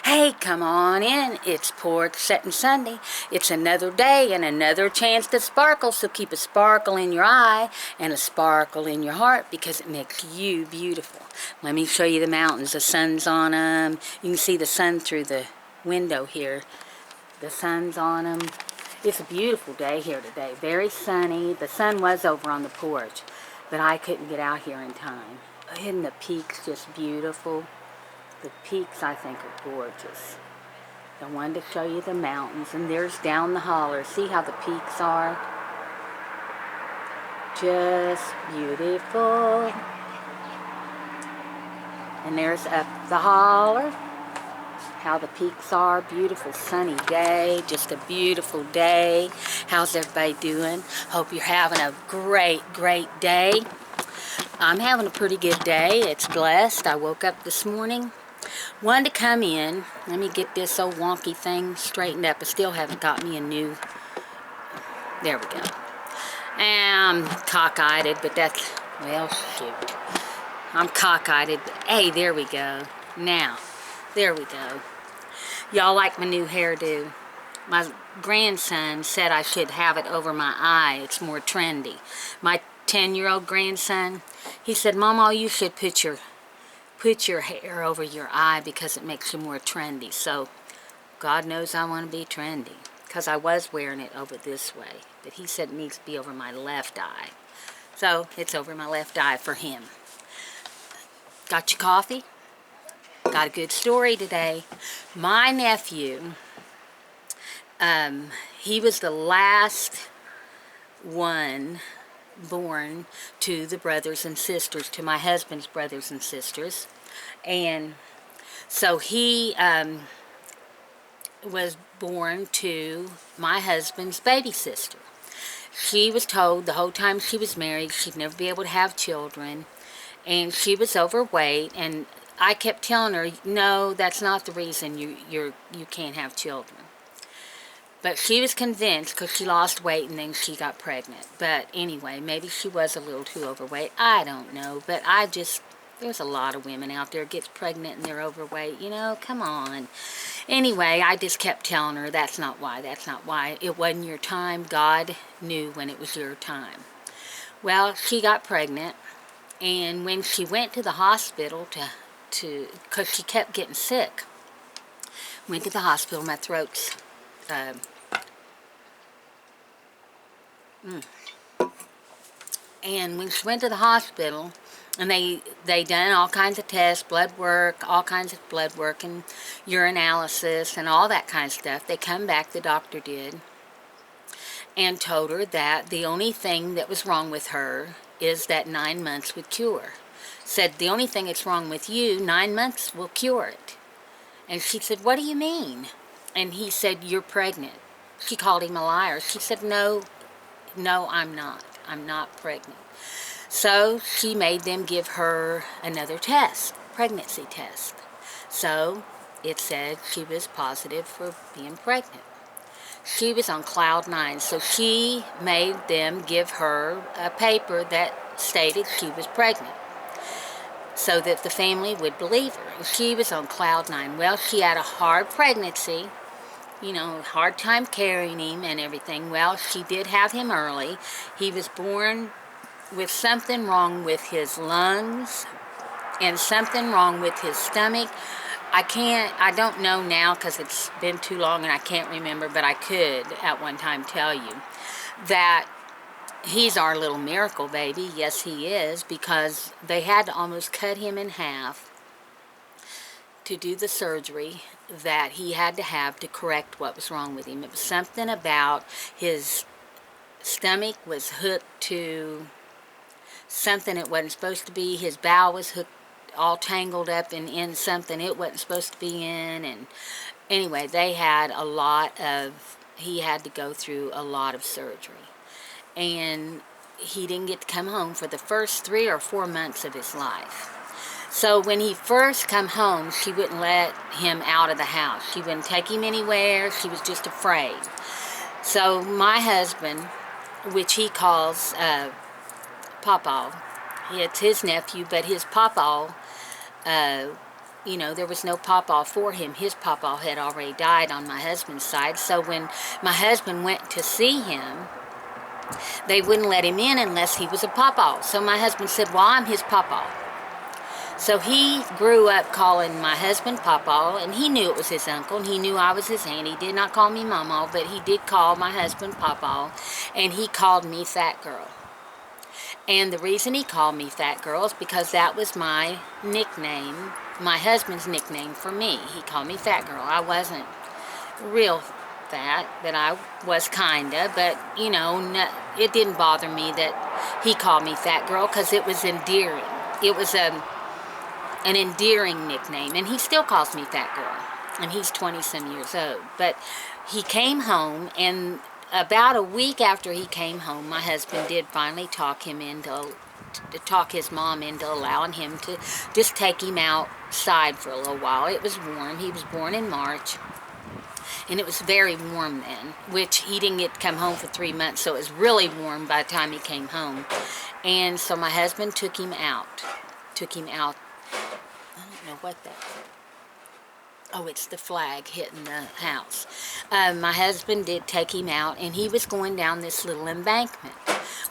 Hey, come on in. It's Porch, Settin Sunday. It's another day and another chance to sparkle, so keep a sparkle in your eye and a sparkle in your heart because it makes you beautiful. Let me show you the mountains. The sun's on them. You can see the sun through the window here. The sun's on them. It's a beautiful day here today. Very sunny. The sun was over on the porch, but I couldn't get out here in time. Isn't the peaks just beautiful? The peaks, I think, are gorgeous. I wanted to show you the mountains, and there's down the holler. See how the peaks are? Just beautiful. And there's up the holler. How the peaks are. Beautiful sunny day. Just a beautiful day. How's everybody doing? Hope you're having a great, great day. I'm having a pretty good day. It's blessed. I woke up this morning. Wanted to come in. Let me get this old wonky thing straightened up. I still haven't got me a new... There we go. And I'm cockeyed, but that's... Well, shoot. I'm cockeyed. Hey, there we go. Now, there we go. Y'all like my new hairdo. My grandson said I should have it over my eye. It's more trendy. My 10-year-old grandson, he said, Mama, you should put your hair over your eye because it makes you more trendy. So God knows I want to be trendy because I was wearing it over this way, but he said it needs to be over my left eye. So it's over my left eye for him. Got your coffee? Got a good story today. My nephew, he was the last one born to the brothers and sisters, to my husband's brothers and sisters, and so he was born to my husband's baby sister. She was told the whole time she was married she'd never be able to have children, and she was overweight, and I kept telling her, no, that's not the reason you can't have children. But she was convinced because she lost weight and then she got pregnant. But anyway, maybe she was a little too overweight. I don't know. But there's a lot of women out there gets pregnant and they're overweight. You know, come on. Anyway, I just kept telling her that's not why. That's not why. It wasn't your time. God knew when it was your time. Well, she got pregnant. And when she went to the hospital because she kept getting sick. Went to the hospital. My throat's... And when she went to the hospital, and they done all kinds of tests, all kinds of blood work and urinalysis and all that kind of stuff. They come back, the doctor did, and told her that the only thing that was wrong with her is that 9 months would cure. Said, the only thing that's wrong with you, 9 months will cure it. And she said, what do you mean? And he said, you're pregnant. She called him a liar. She said, no, I'm not. I'm not pregnant. So she made them give her another test, pregnancy test. So it said she was positive for being pregnant. She was on cloud 9. So she made them give her a paper that stated she was pregnant, so that the family would believe her. She was on cloud 9. Well, she had a hard pregnancy, you know, hard time carrying him and everything. Well, she did have him early. He was born with something wrong with his lungs and something wrong with his stomach. I don't know now because it's been too long and I can't remember, but I could at one time tell you that he's our little miracle baby. Yes, he is, because they had to almost cut him in half to do the surgery that he had to have to correct what was wrong with him. It was something about his stomach was hooked to something it wasn't supposed to be. His bowel was hooked, all tangled up in something it wasn't supposed to be in. And anyway, he had to go through a lot of surgery. And he didn't get to come home for the first 3 or 4 months of his life. So when he first come home, she wouldn't let him out of the house. She wouldn't take him anywhere. She was just afraid. So my husband, which he calls Pawpaw, it's his nephew, but his Pawpaw you know, there was no pawpaw for him. His pawpaw had already died on my husband's side. So when my husband went to see him, they wouldn't let him in unless he was a pawpaw. So my husband said, well, I'm his pawpaw. So he grew up calling my husband Pawpaw, and he knew it was his uncle, and he knew I was his aunt. He did not call me Mama, but he did call my husband Pawpaw, and he called me Fat Girl. And the reason he called me Fat Girl is because that was my nickname, my husband's nickname for me. He called me Fat Girl. I wasn't real fat, but I was kinda, but you know, it didn't bother me that he called me Fat Girl because it was endearing. It was an endearing nickname, and he still calls me Fat Girl, and he's 20-some years old. But he came home, and about a week after he came home, my husband did finally talk him into, talk his mom into allowing him to just take him outside for a little while. It was warm. He was born in March, and it was very warm then, which he didn't get to come home for 3 months, so it was really warm by the time he came home. And so my husband took him out. I don't know what that is. Oh, it's the flag hitting the house. My husband did take him out, and he was going down this little embankment.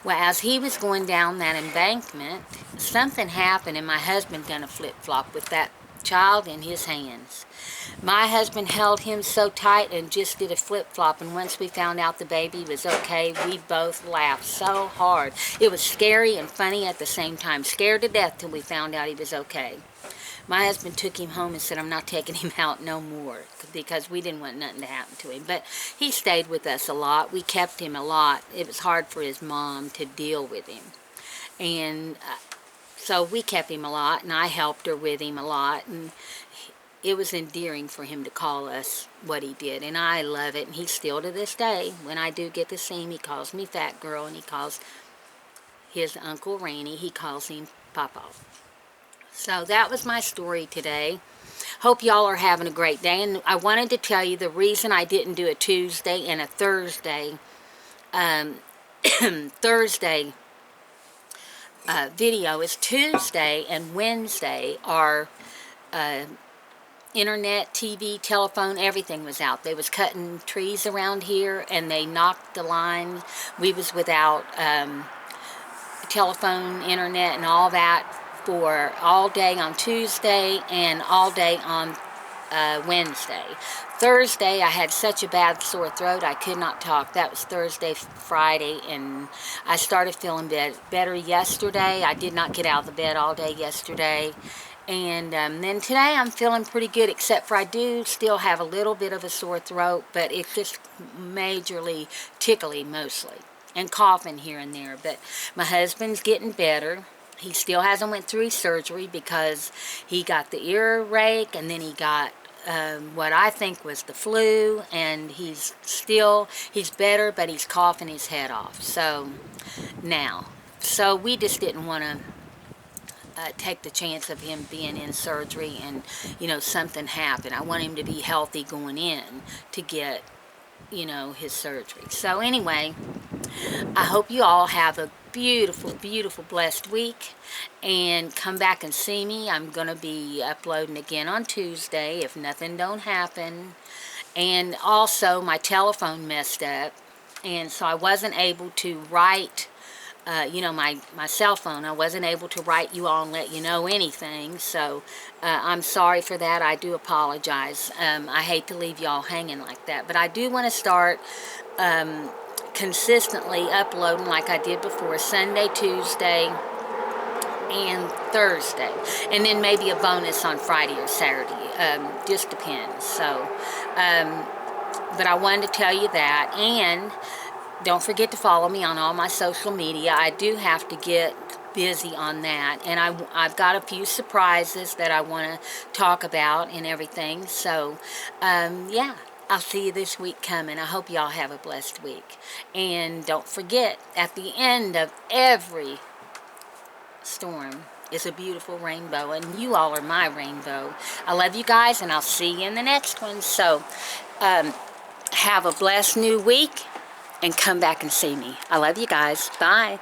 Well, as he was going down that embankment, something happened, and my husband done a flip-flop with that child in his hands. My husband held him so tight and just did a flip-flop, and once we found out the baby was okay, we both laughed so hard. It was scary and funny at the same time. Scared to death till we found out he was okay. My husband took him home and said, I'm not taking him out no more, because we didn't want nothing to happen to him. But he stayed with us a lot. We kept him a lot. It was hard for his mom to deal with him. And so we kept him a lot, and I helped her with him a lot. And it was endearing for him to call us what he did, and I love it. And he still to this day, when I do get to see him, he calls me Fat Girl, and he calls his Uncle Randy, he calls him Pawpaw. So that was my story today. Hope y'all are having a great day. And I wanted to tell you the reason I didn't do a Tuesday and a Thursday video is Tuesday and Wednesday are internet, TV, telephone, everything was out. They was cutting trees around here, and they knocked the line. We was without telephone, internet, and all that for all day on Tuesday and all day on Wednesday. Thursday, I had such a bad sore throat, I could not talk. That was Thursday, Friday, and I started feeling better yesterday. I did not get out of the bed all day yesterday. And then today I'm feeling pretty good, except for I do still have a little bit of a sore throat, but it's just majorly tickly mostly, and coughing here and there. But my husband's getting better. He still hasn't went through his surgery because he got the earache, and then he got what I think was the flu, and he's better, but he's coughing his head off. So we just didn't want to take the chance of him being in surgery and, you know, something happened. I want him to be healthy going in to get, you know, his surgery. So anyway, I hope you all have a beautiful, beautiful, blessed week, and come back and see me. I'm going to be uploading again on Tuesday if nothing don't happen. And also my telephone messed up, and so I wasn't able to write you know, my cell phone. I wasn't able to write you all and let you know anything, so I'm sorry for that. I do apologize. I hate to leave y'all hanging like that, but I do want to start consistently uploading like I did before, Sunday, Tuesday, and Thursday, and then maybe a bonus on Friday or Saturday. Just depends. So, but I wanted to tell you that, and don't forget to follow me on all my social media. I do have to get busy on that, and I've got a few surprises that I want to talk about and everything. So, yeah, I'll see you this week coming. I hope y'all have a blessed week. And don't forget, at the end of every storm is a beautiful rainbow, and you all are my rainbow. I love you guys, and I'll see you in the next one. So, have a blessed new week, and come back and see me. I love you guys. Bye.